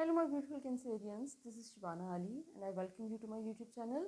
Hello my beautiful Cancerians, this is Shibana Ali and I welcome you to my YouTube channel.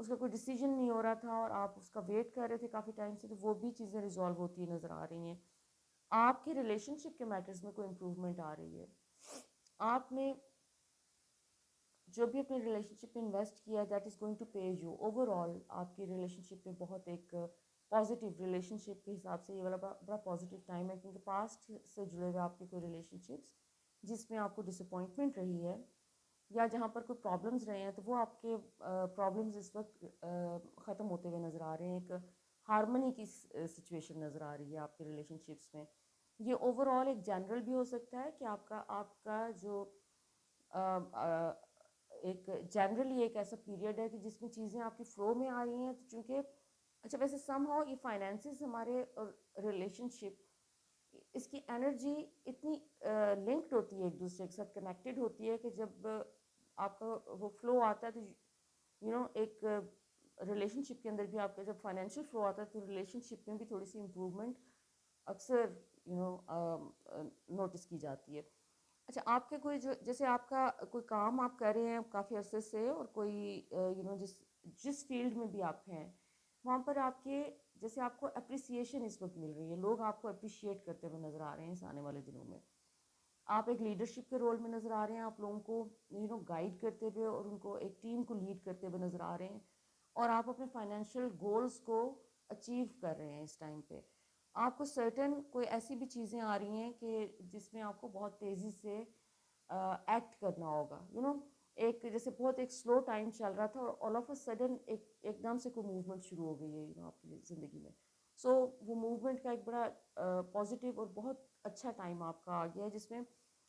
اس کا کوئی decision نہیں ہو رہا تھا اور آپ اس کا ویٹ کر رہے تھے کافی ٹائم سے، تو وہ بھی چیزیں ریزالو ہوتی نظر آ رہی ہیں. آپ کے ریلیشن شپ کے میٹرز میں کوئی امپروومنٹ آ رہی ہے. آپ نے جو بھی اپنے ریلیشن شپ میں انویسٹ کیا that is going to pay you. Overall آپ کی ریلیشن شپ میں بہت ایک پازیٹیو ریلیشن شپ کے حساب سے یہ والا بڑا پازیٹیو ٹائم ہے، کیونکہ پاسٹ سے جڑے ہوئے آپ کے کوئی ریلیشن شپس جس میں آپ کو ڈس اپوائنٹمنٹ رہی ہے یا جہاں پر کوئی پرابلمز رہے ہیں، تو وہ آپ کے پرابلمز اس وقت ختم ہوتے ہوئے نظر آ رہے ہیں. ایک ہارمنی کی سچویشن نظر آ رہی ہے آپ کے ریلیشن شپس میں. یہ اوور آل ایک جنرل بھی ہو سکتا ہے کہ آپ کا جو ایک جنرلی ایک ایسا پیریڈ ہے کہ جس میں چیزیں آپ کی فلو میں آ رہی ہیں. تو چونکہ اچھا ویسے سم ہاؤ یہ فائنینسز ہمارے ریلیشن شپ اس کی انرجی اتنی لنکڈ ہوتی ہے ایک دوسرے کے ساتھ کنیکٹڈ ہوتی ہے کہ جب آپ کا وہ فلو آتا ہے تو ایک ریلیشن شپ کے اندر بھی آپ کا جب فائنینشیل فلو آتا ہے تو ریلیشن شپ میں بھی تھوڑی سی امپروومنٹ اکثر نوٹس کی جاتی ہے. اچھا آپ کے کوئی جو جیسے آپ کا کوئی کام آپ کر رہے ہیں کافی عرصے سے اور کوئی جس فیلڈ میں بھی آپ ہیں وہاں پر آپ کے جیسے آپ کو اپریسیشن اس وقت مل رہی ہے، لوگ آپ کو اپریشیٹ کرتے ہوئے نظر آ رہے ہیں اس آنے والے دنوں میں. آپ ایک لیڈرشپ کے رول میں نظر آ رہے ہیں، آپ لوگوں کو گائیڈ کرتے ہوئے اور ان کو ایک ٹیم کو لیڈ کرتے ہوئے نظر آ رہے ہیں، اور آپ اپنے فائنینشیل گولز کو اچیو کر رہے ہیں اس ٹائم پہ. آپ کو سرٹن کوئی ایسی بھی چیزیں آ رہی ہیں کہ جس میں آپ کو بہت تیزی سے ایکٹ کرنا ہوگا. ایک جیسے بہت ایک سلو ٹائم چل رہا تھا اور آل آف اے سڈن ایک دم سے کوئی موومنٹ شروع ہو گئی ہے آپ کی زندگی میں. سو وہ موومنٹ کا ایک بڑا پازیٹیو اور بہت اچھا ٹائم آپ کا آ گیا ہے، جس میں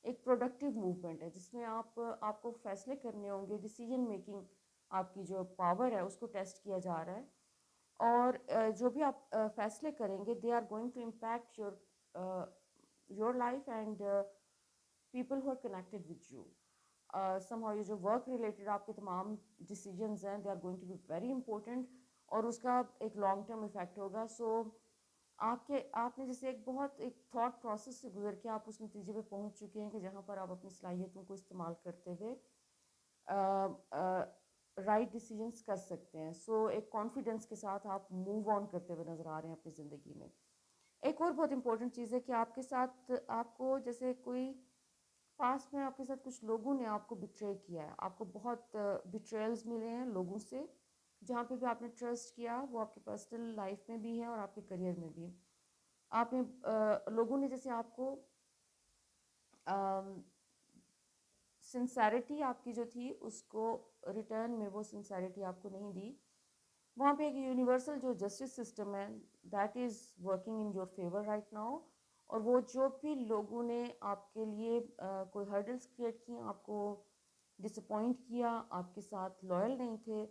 ایک پروڈکٹیو موومنٹ ہے، جس میں آپ کو فیصلے کرنے ہوں گے. ڈیسیجن میکنگ آپ کی جو پاور ہے اس کو ٹیسٹ کیا جا رہا ہے، اور جو بھی آپ فیصلے کریں گے they are going to impact your life and people who are connected with you. Somehow یہ جو ورک ریلیٹڈ آپ کے تمام ڈیسیجنز ہیں they are going to be very important, اور اس کا ایک لانگ ٹرم افیکٹ ہوگا. سو آپ نے جیسے ایک بہت ایک تھاٹ پروسیس سے گزر کے آپ اس نتیجے پہ پہنچ چکے ہیں کہ جہاں پر آپ اپنی صلاحیتوں کو استعمال کرتے ہوئے رائٹ ڈیسیجنس کر سکتے ہیں. سو ایک کانفیڈنس کے ساتھ آپ موو آن کرتے ہوئے نظر آ رہے ہیں اپنی زندگی میں. ایک اور بہت امپورٹنٹ چیز ہے کہ آپ کے ساتھ آپ کو جیسے کوئی پاسٹ میں آپ کے ساتھ کچھ لوگوں نے آپ کو بٹرے کیا ہے، آپ کو بہت بٹریلز ملے ہیں لوگوں سے جہاں پہ بھی آپ نے ٹرسٹ کیا، وہ آپ کے پرسنل لائف میں بھی ہے اور آپ کے کریئر میں بھی. آپ نے لوگوں نے جیسے آپ کو سنسیریٹی آپ کی جو تھی اس کو ریٹرن میں وہ سنسیریٹی آپ کو نہیں دی. وہاں پہ ایک یونیورسل جو جسٹس سسٹم ہے that is working in your favour right now. اور وہ جو بھی لوگوں نے آپ کے لیے کوئی ہرڈلس کریٹ کی، آپ کو ڈس اپوائنٹ کیا، آپ کے ساتھ لائل نہیں تھے،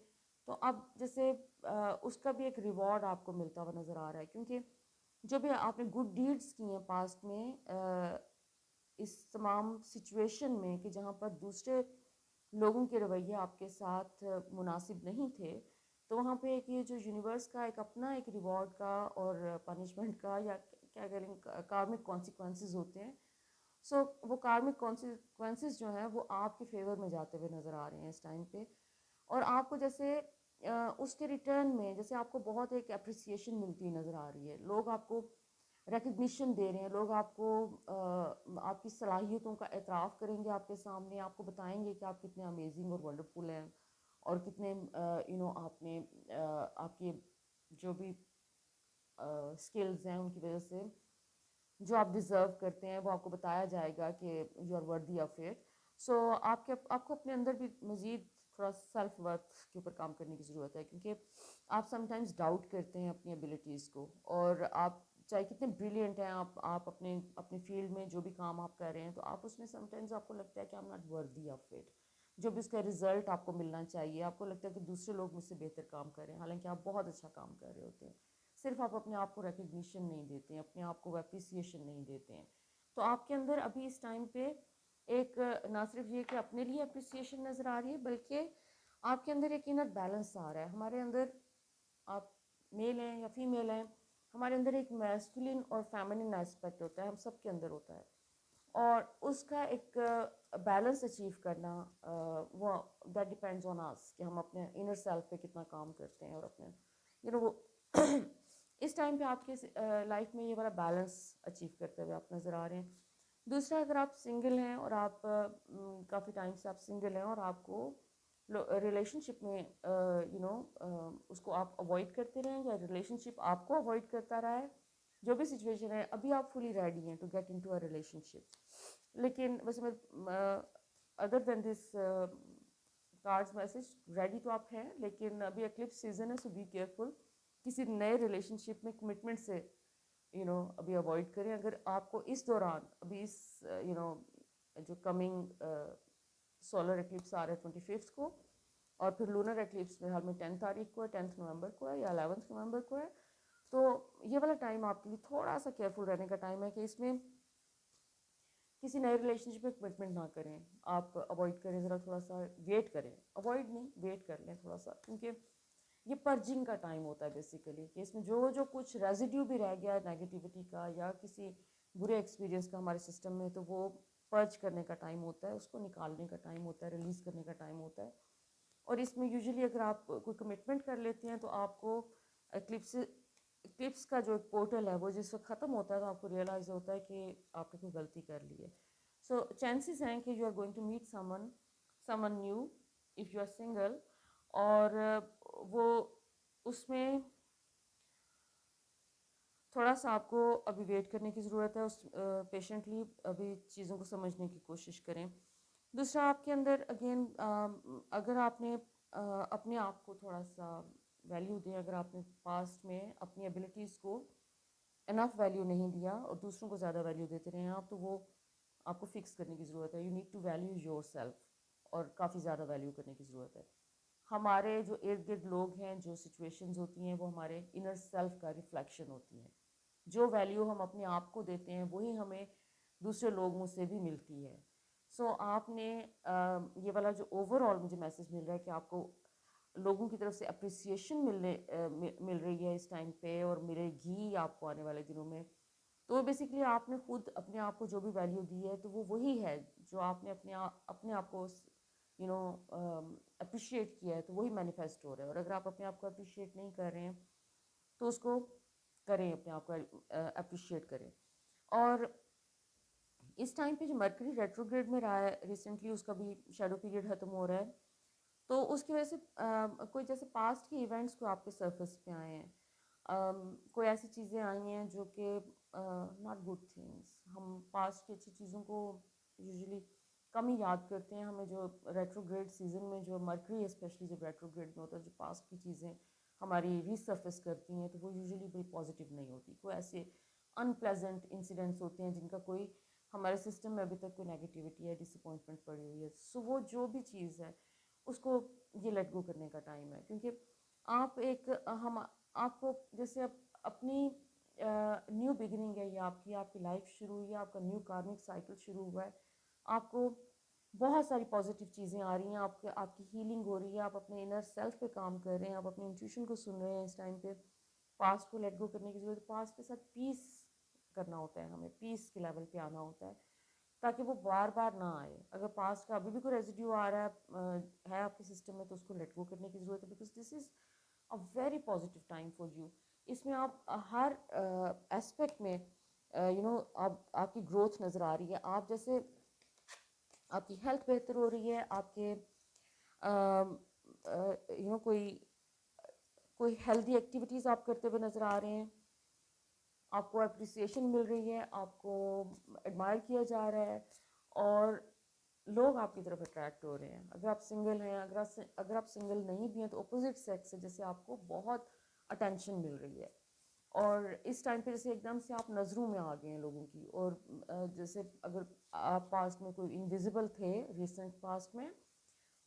تو اب جیسے اس کا بھی ایک ریوارڈ آپ کو ملتا ہوا نظر آ رہا ہے. کیونکہ جو بھی آپ نے گڈ ڈیڈس کی ہیں پاسٹ میں اس تمام سچویشن میں کہ جہاں پر دوسرے لوگوں کے رویے آپ کے ساتھ مناسب نہیں تھے، تو وہاں پہ ایک یہ جو یونیورس کا ایک اپنا ایک ریوارڈ کا اور پنشمنٹ کا یا کیا کریں کارمک کانسیکوینسز ہوتے ہیں. سو وہ کارمک کانسیکوینسز جو ہیں وہ آپ کے فیور میں جاتے ہوئے نظر آ رہے ہیں اس ٹائم پہ. اور آپ کو جیسے اس کے ریٹرن میں جیسے آپ کو بہت ایک اپریسیشن ملتی نظر آ رہی ہے، لوگ آپ کو ریکگنیشن دے رہے ہیں، لوگ آپ کو آپ کی صلاحیتوں کا اعتراف کریں گے آپ کے سامنے، آپ کو بتائیں گے کہ آپ کتنے امیزنگ اور ونڈرفل ہیں اور کتنے آپ نے آپ کے جو بھی اسکلز ہیں ان کی وجہ سے جو آپ ڈیزرو کرتے ہیں وہ آپ کو بتایا جائے گا کہ یو آر ورتھی آف اٹ. سو آپ کو اپنے اندر بھی مزید تھوڑا سیلف ورتھ کے اوپر کام کرنے کی ضرورت ہے، کیونکہ آپ سم ٹائمز ڈاؤٹ کرتے ہیں اپنی ایبیلٹیز کو، اور آپ چاہے کتنے بریلینٹ ہیں آپ اپنے فیلڈ میں جو بھی کام آپ کر رہے ہیں، تو آپ اس میں سم ٹائمز آپ کو لگتا ہے کہ I am not worthy of it. جو بھی اس کا رزلٹ آپ کو ملنا چاہیے آپ کو لگتا ہے کہ دوسرے لوگ مجھ سے بہتر کام کر رہے ہیں، حالانکہ آپ بہت اچھا کام کر رہے ہوتے ہیں. صرف آپ اپنے آپ کو ریکگنیشن نہیں دیتے ہیں، اپنے آپ کو اپریسیشن نہیں دیتے ہیں. تو آپ کے اندر ابھی اس ٹائم پہ ایک نہ صرف یہ کہ اپنے لیے اپریسیشن نظر آ رہی ہے، بلکہ آپ کے اندر ایک انر بیلنس آ رہا ہے. ہمارے اندر آپ میل ہیں یا فیمیل ہیں، ہمارے اندر ایک میسکولن اور فیمنن اسپیکٹ ہوتا ہے، ہم سب کے اندر ہوتا ہے. اور اس کا ایک بیلنس اچیو کرنا وہ دیٹ ڈپینڈز آن آس کہ ہم اپنے انر سیلف پہ کتنا کام کرتے ہیں اور اپنے وہ اس ٹائم پہ آپ کے لائف میں یہ والا بیلنس اچیو کرتے ہوئے آپ نظر آ رہے ہیں. دوسرا اگر آپ سنگل ہیں اور آپ کافی ٹائم سے آپ سنگل ہیں اور آپ کو ریلیشن شپ میں اس کو آپ اوائڈ کرتے رہیں یا ریلیشن شپ آپ کو اوائڈ کرتا رہا ہے, جو بھی سچویشن ہے, ابھی آپ فلی ریڈی ہیں to get in to a relationship. لیکن ویسے میں other then this cards message ready تو آپ ہیں, لیکن ابھی ایکلپس سیزن ہے, سو بی کیئرفل. کسی نئے ریلیشن شپ میں کمٹمنٹ سے ابھی اوائڈ کریں. اگر آپ کو اس دوران ابھی اس جو کمنگ سولر ایکلپس آ رہا ہے 25 کو, اور پھر لونر ایکلپس میرے حال میں 10 تاریخ کو ہے, 10 نومبر کو ہے یا 11 نومبر کو ہے, تو یہ والا ٹائم آپ کے لیے تھوڑا سا کیئرفل رہنے کا ٹائم ہے کہ اس میں کسی نئے ریلیشن شپ میں کمٹمنٹ نہ کریں. آپ اوائڈ کریں, ذرا تھوڑا سا ویٹ کریں, اوائڈ نہیں ویٹ کر لیں تھوڑا سا, کیونکہ یہ پرجنگ کا ٹائم ہوتا ہے بیسیکلی, کہ اس میں جو کچھ ریزیڈیو بھی رہ گیا ہے نیگیٹیوٹی کا یا کسی برے ایکسپیرینس کا ہمارے سسٹم میں, تو وہ پرچ کرنے کا ٹائم ہوتا ہے, اس کو نکالنے کا ٹائم ہوتا ہے, ریلیز کرنے کا ٹائم ہوتا ہے. اور اس میں یوزلی اگر آپ کوئی کمٹمنٹ کر لیتے ہیں تو آپ کو کلپس کا جو ایک پورٹل ہے وہ جس وقت ختم ہوتا ہے تو آپ کو ریئلائز ہوتا ہے کہ آپ نے کوئی غلطی کر لی ہے. سو چانسز ہیں کہ you are going to meet someone new if you are single, اور وہ اس میں تھوڑا سا آپ کو ابھی ویٹ کرنے کی ضرورت ہے, اس پیشنٹلی ابھی چیزوں کو سمجھنے کی کوشش کریں. دوسرا آپ کے اندر اگین اگر آپ نے اپنے آپ کو تھوڑا سا ویلیو دیں, اگر آپ نے پاسٹ میں اپنی ایبلٹیز کو انف ویلیو نہیں دیا اور دوسروں کو زیادہ ویلیو دیتے رہے ہیں آپ, تو وہ آپ کو فکس کرنے کی ضرورت ہے. You need to value yourself, اور کافی زیادہ ویلیو کرنے کی ضرورت ہے. ہمارے جو ارد گرد لوگ ہیں, جو سچویشنز ہوتی ہیں, وہ ہمارے انر سیلف کا ریفلیکشن ہوتی ہیں. جو ویلیو ہم اپنے آپ کو دیتے ہیں وہی ہمیں دوسرے لوگوں سے بھی ملتی ہے. سو آپ نے یہ والا جو اوور آل مجھے میسج مل رہا ہے کہ آپ کو لوگوں کی طرف سے اپریسیشن مل رہی ہے اس ٹائم پہ, اور ملے گی آپ کو آنے والے دنوں میں, تو بیسکلی آپ نے خود اپنے آپ کو جو بھی ویلیو دی ہے تو وہ وہی ہے جو آپ نے اپنے آپ کو اپریشیٹ کیا ہے, تو وہی مینیفیسٹ ہو رہا ہے. اور اگر آپ اپنے آپ کو اپریشیٹ نہیں کر رہے ہیں تو اس کو کریں, اپنے آپ کو اپریشیٹ کریں. اور اس ٹائم پہ جو مرکری ریٹروگریڈ میں رہا ہے ریسنٹلی, اس کا بھی شیڈو پیریڈ ختم ہو رہا ہے, تو اس کی وجہ سے کوئی جیسے پاسٹ کے ایونٹس کو آپ کے سرفیس پہ آئے ہیں, کوئی ایسی چیزیں آئی ہیں جو کہ ناٹ گڈ تھنگس. ہم پاسٹ کی اچھی چیزوں کو یوزلی کم ہی یاد کرتے ہیں. ہمیں جو ریٹروگریڈ سیزن میں جو مرکری اسپیشلی جب ریٹروگریڈ میں ہوتا ہے, جو پاسٹ کی چیزیں ہماری ریسرفیس کرتی ہیں, تو وہ یوزلی بڑی پازیٹیو نہیں ہوتی. کوئی ایسے ان پلیزنٹ انسیڈنٹس ہوتے ہیں جن کا کوئی ہمارے سسٹم میں ابھی تک کوئی نیگیٹیوٹی ہے, ڈس اپوائنٹمنٹ پڑی ہوئی ہے. سو وہ جو بھی چیز ہے اس کو یہ لیٹ گو کرنے کا ٹائم ہے, کیونکہ آپ کو جیسے اپنی نیو بگننگ ہے, یا آپ کی لائف شروع ہوئی ہے, آپ کا نیو کارمک سائیکل شروع ہوا ہے, آپ کو بہت ساری پازیٹیو چیزیں آ رہی ہیں, آپ کی ہیلنگ ہو رہی ہے, آپ اپنے انر سیلف پہ کام کر رہے ہیں, آپ اپنے انٹیوشن کو سن رہے ہیں. اس ٹائم پہ پاسٹ کو لیٹ گو کرنے کی ضرورت ہے. پاسٹ کے ساتھ پیس کرنا ہوتا ہے, ہمیں پیس کے لیول پہ آنا ہوتا ہے تاکہ وہ بار بار نہ آئے. اگر پاسٹ کا ابھی بھی کوئی ریزیڈیو آ رہا ہے آپ کے سسٹم میں, تو اس کو لیٹ گو کرنے کی ضرورت ہے, because this is a very positive time for you. اس میں آپ ہر اسپیکٹ میں آپ کی گروتھ نظر آ رہی ہے. آپ جیسے آپ کی ہیلتھ بہتر ہو رہی ہے, آپ کے کوئی ہیلدی ایکٹیویٹیز آپ کرتے ہوئے نظر آ رہے ہیں, آپ کو اپریسیشن مل رہی ہے, آپ کو ایڈمائر کیا جا رہا ہے, اور لوگ آپ کی طرف اٹریکٹ ہو رہے ہیں. اگر آپ سنگل ہیں, اگر آپ سنگل نہیں بھی ہیں, تو اپوزٹ سیکس سے جیسے آپ کو بہت اٹینشن مل رہی ہے. اور اس ٹائم پہ جیسے ایک دم سے آپ نظروں میں آ گئے ہیں لوگوں کی, اور جیسے اگر آپ پاسٹ میں کوئی انویزیبل تھے ریسنٹ پاسٹ میں,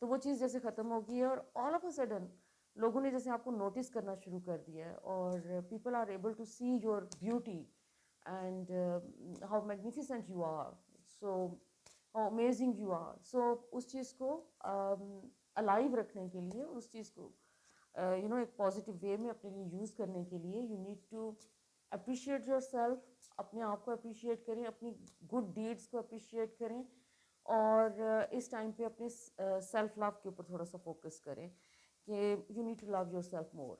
تو وہ چیز جیسے ختم ہو گئی ہے, اور آل آف اے سڈن لوگوں نے جیسے آپ کو نوٹس کرنا شروع کر دیا ہے, اور people are able to see your beauty and how magnificent you are, so how amazing you are. So اس چیز کو الائیو رکھنے کے لیے, اس چیز کو ایک پازیٹیو وے میں اپنے لیے یوز کرنے کے لیے, you need to appreciate yourself, اپنے آپ کو اپریشیٹ کریں, اپنی گڈ ڈیڈس کو اپریشیٹ کریں, اور اس ٹائم پہ اپنے سیلف لو کے اوپر تھوڑا سا فوکس کریں کہ you need to love yourself more.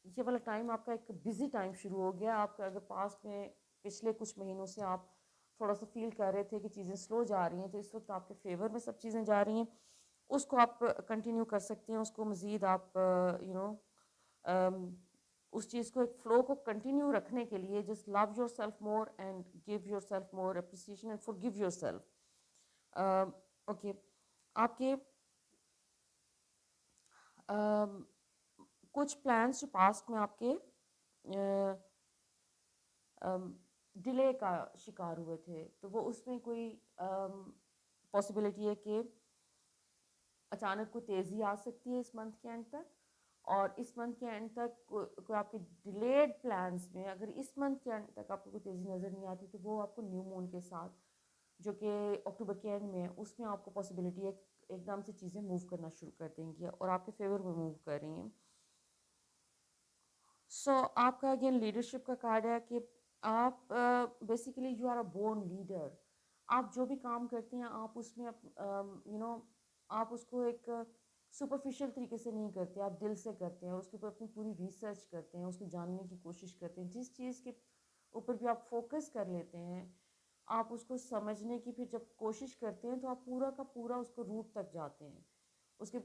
یہ والا ٹائم آپ کا ایک بزی ٹائم شروع ہو گیا. آپ کا اگر پاسٹ میں پچھلے کچھ مہینوں سے آپ تھوڑا سا فیل کر رہے تھے کہ چیزیں سلو جا رہی ہیں, تو اس وقت آپ کے فیور میں سب چیزیں جا رہی ہیں. اس کو آپ کنٹینیو کر سکتے ہیں, اس کو مزید آپ اس چیز کو, ایک فلو کو کنٹینیو رکھنے کے لیے just love yourself more and give yourself more appreciation and forgive yourself. Okay, آپ کے کچھ پلانس جو پاسٹ میں آپ کے ڈیلے کا شکار ہوئے تھے, تو وہ اس میں کوئی پاسبلٹی ہے کہ اچانک کوئی تیزی آ سکتی ہے اس منتھ کے اینڈ تک, اور اس منتھ کے اینڈ تک کوئی آپ کے ڈیلیڈ پلانس میں اگر اس منتھ کے اینڈ تک آپ کو کوئی تیزی نظر نہیں آتی, تو وہ آپ کو نیو مون کے ساتھ جو کہ اکتوبر کے اینڈ میں ہے, اس میں آپ کو پاسبلٹی ہے ایک دم سے چیزیں موو کرنا شروع کر دیں گی اور آپ کے فیور میں موو کر رہی ہیں. سو آپ کا اگین لیڈرشپ کا کارڈ ہے کہ آپ basically you are a born leader. آپ جو بھی کام کرتے ہیں آپ اس میں آپ اس کو ایک سپرفیشل طریقے سے نہیں کرتے, آپ دل سے کرتے ہیں, اس کے اوپر اپنی پوری ریسرچ کرتے ہیں, اس کو جاننے کی کوشش کرتے ہیں. جس چیز کے اوپر بھی آپ فوکس کر لیتے ہیں, آپ اس کو سمجھنے کی پھر جب کوشش کرتے ہیں تو آپ پورا کا پورا اس کو روٹ تک جاتے ہیں, اس کے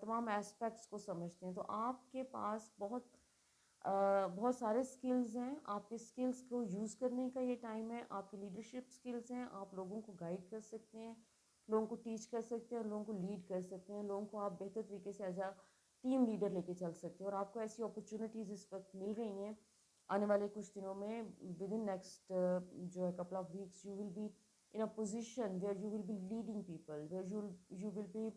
تمام ایسپیکٹس کو سمجھتے ہیں. تو آپ کے پاس بہت سارے سکلز ہیں. آپ کے سکلز کو یوز کرنے کا یہ ٹائم ہے. آپ کے لیڈرشپ سکلز ہیں, آپ لوگوں کو گائیڈ کر سکتے ہیں, لوگوں کو ٹیچ کر سکتے ہیں, اور لوگوں کو لیڈ کر سکتے ہیں. لوگوں کو آپ بہتر طریقے سے ایز اے ٹیم لیڈر لے کے چل سکتے ہیں. اور آپ کو ایسی اپرچونیٹیز اس وقت مل رہی ہیں آنے والے کچھ دنوں میں. ود ان نیکسٹ جو ہے couple of weeks you will be in a position where you will be leading people, where you will be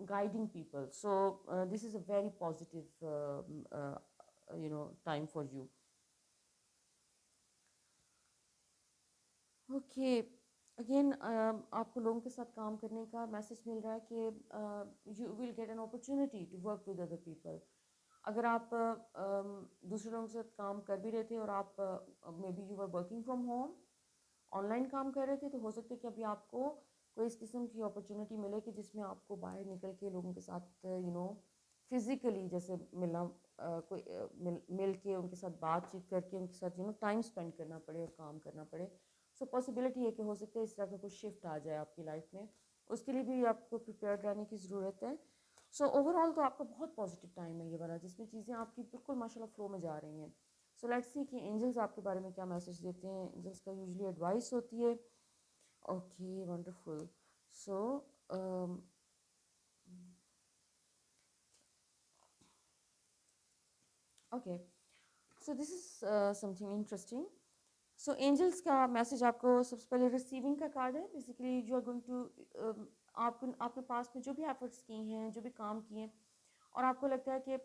guiding people. So this is a very positive time for you. Okay, again آپ کو لوگوں کے ساتھ کام کرنے کا message مل رہا ہے کہ you will get an opportunity to work with other people. اگر آپ دوسرے لوگوں کے ساتھ کام کر بھی رہے تھے اور آپ may be you are working from home, online کام کر رہے تھے, تو ہو سکتا ہے کہ ابھی آپ کو کوئی اس قسم کی اپرچونیٹی ملے کہ جس میں آپ کو باہر نکل کے لوگوں کے ساتھ فزیکلی جیسے ملنا, کوئی مل کے ان کے ساتھ بات چیت کر کے ان کے ساتھ ٹائم اسپینڈ کرنا پڑے اور کام کرنا پڑے. سو پاسبلٹی ہے کہ ہو سکتا ہے اس طرح کا کوئی شفٹ آ جائے آپ کی لائف میں. اس کے لیے بھی آپ کو پریپیئرڈ رہنے کی ضرورت ہے. سو اوور آل تو آپ کا بہت پازیٹیو ٹائم ہے یہ والا, جس میں چیزیں آپ کی بالکل ماشاء اللہ فلو میں جا رہی ہیں. سو لیٹس سی کہ اینجلز آپ کے بارے میں کیا میسج دیتے ہیں. اینجلز کا یوزلی ایڈوائس ہوتی ہے. Okay, wonderful. So okay, so this is something interesting. So angels کا میسج آپ کو سب سے پہلے ریسیونگ کا کارڈ ہے. Basically you are going to آپ نے پاس میں جو بھی ایفرٹس کی ہیں, جو بھی کام کیے ہیں, اور آپ کو لگتا ہے کہ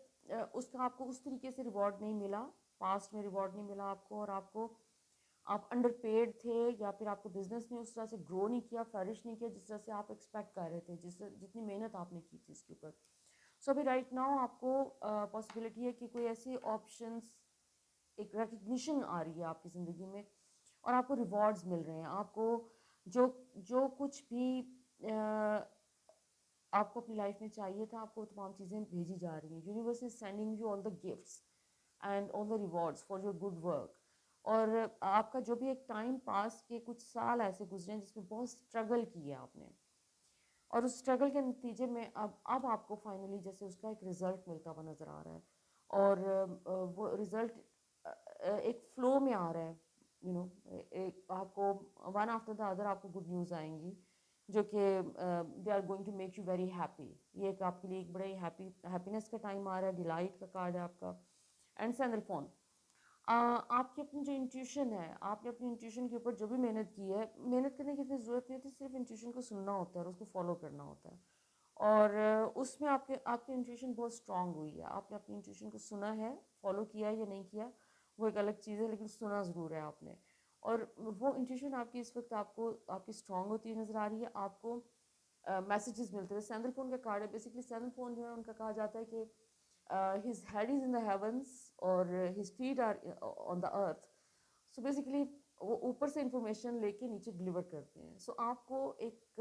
اس کا آپ کو اس طریقے سے ریوارڈ نہیں ملا, پاسٹ میں ریوارڈ نہیں ملا آپ کو, اور آپ انڈر پیڈ تھے, یا پھر آپ کو بزنس نے اس طرح سے گرو نہیں کیا, فلرش نہیں کیا جس طرح سے آپ ایکسپیکٹ کر رہے تھے, جتنی محنت آپ نے کی تھی اس کے اوپر. سو ابھی رائٹ ناؤ آپ کو پاسبلٹی ہے کہ کوئی ایسی آپشنس, ایک ریکگنیشن آ رہی ہے آپ کی زندگی میں, اور آپ کو ریوارڈز مل رہے ہیں. آپ کو جو کچھ بھی آپ کو اپنی لائف میں چاہیے تھا, آپ کو تمام چیزیں بھیجی جا رہی ہیں. Universe is sending you all the gifts and all the rewards for your good work. اور آپ کا جو بھی ایک ٹائم پاس کے کچھ سال ایسے گزرے ہیں جس میں بہت اسٹرگل کی ہے آپ نے, اور اس اسٹرگل کے نتیجے میں اب آپ کو فائنلی جیسے اس کا ایک رزلٹ ملتا ہوا نظر آ رہا ہے, اور وہ رزلٹ ایک فلو میں آ رہا ہے. ایک آپ کو ون آفٹر دا ادر آپ کو گڈ نیوز آئیں گی جو کہ they are going to make you very happy. یہ ایک آپ کے لیے ایک بڑے ہیپینس کا ٹائم آ رہا ہے. ڈیلائٹ کا کارڈ ہے آپ کا. اینڈ سینڈل فون, آپ کی اپنی جو انٹیوشن ہے, آپ نے اپنی انٹیوشن کے اوپر جو بھی محنت کی ہے, محنت کرنے کی اتنی ضرورت نہیں ہوتی, صرف انٹیوشن کو سننا ہوتا ہے اور اس کو فالو کرنا ہوتا ہے. اور اس میں آپ کی انٹیوشن بہت اسٹرانگ ہوئی ہے. آپ نے اپنی انٹیوشن کو سنا ہے, فالو کیا ہے یا نہیں کیا وہ ایک الگ چیز ہے, لیکن سنا ضرور ہے آپ نے. اور وہ انٹیوشن آپ کی اس وقت آپ کی اسٹرانگ ہوتی نظر آ رہی ہے. آپ کو میسیجز ملتے ہیں. سینڈل فون کا کارڈ ہے. بیسکلی سینڈل فون جو ہے ان کا کہا جاتا ہے کہ his head is in the heavens or his feet are on the earth. So basically وہ اوپر سے انفارمیشن لے کے نیچے ڈلیور کرتے ہیں. سو آپ کو ایک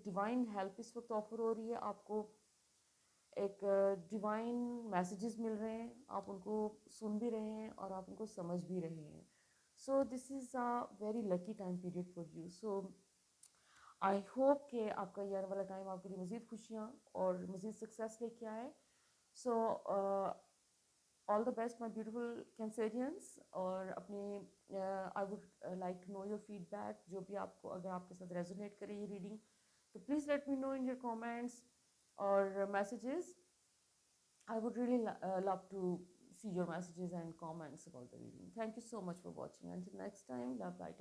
ڈیوائن ہیلپ اس وقت آفر ہو رہی ہے, آپ کو ایک ڈیوائن میسیجز مل رہے ہیں, آپ ان کو سن بھی رہے ہیں اور آپ ان کو سمجھ بھی رہے ہیں. So this is a very lucky time period for you. So I hope کہ آپ کا یہ آنے والا ٹائم آپ کے لیے مزید خوشیاں اور مزید سکسیس لے کے آئے. So all the best my beautiful Cancerians. اور اپنے I would like to know your feedback, جو بھی آپ کو اگر آپ کے ساتھ ریزونیٹ کرے یہ ریڈنگ تو please let me know in your comments or messages. I would really love to see your messages and comments about the reading. Thank you so much for watching. Until next time, love, light.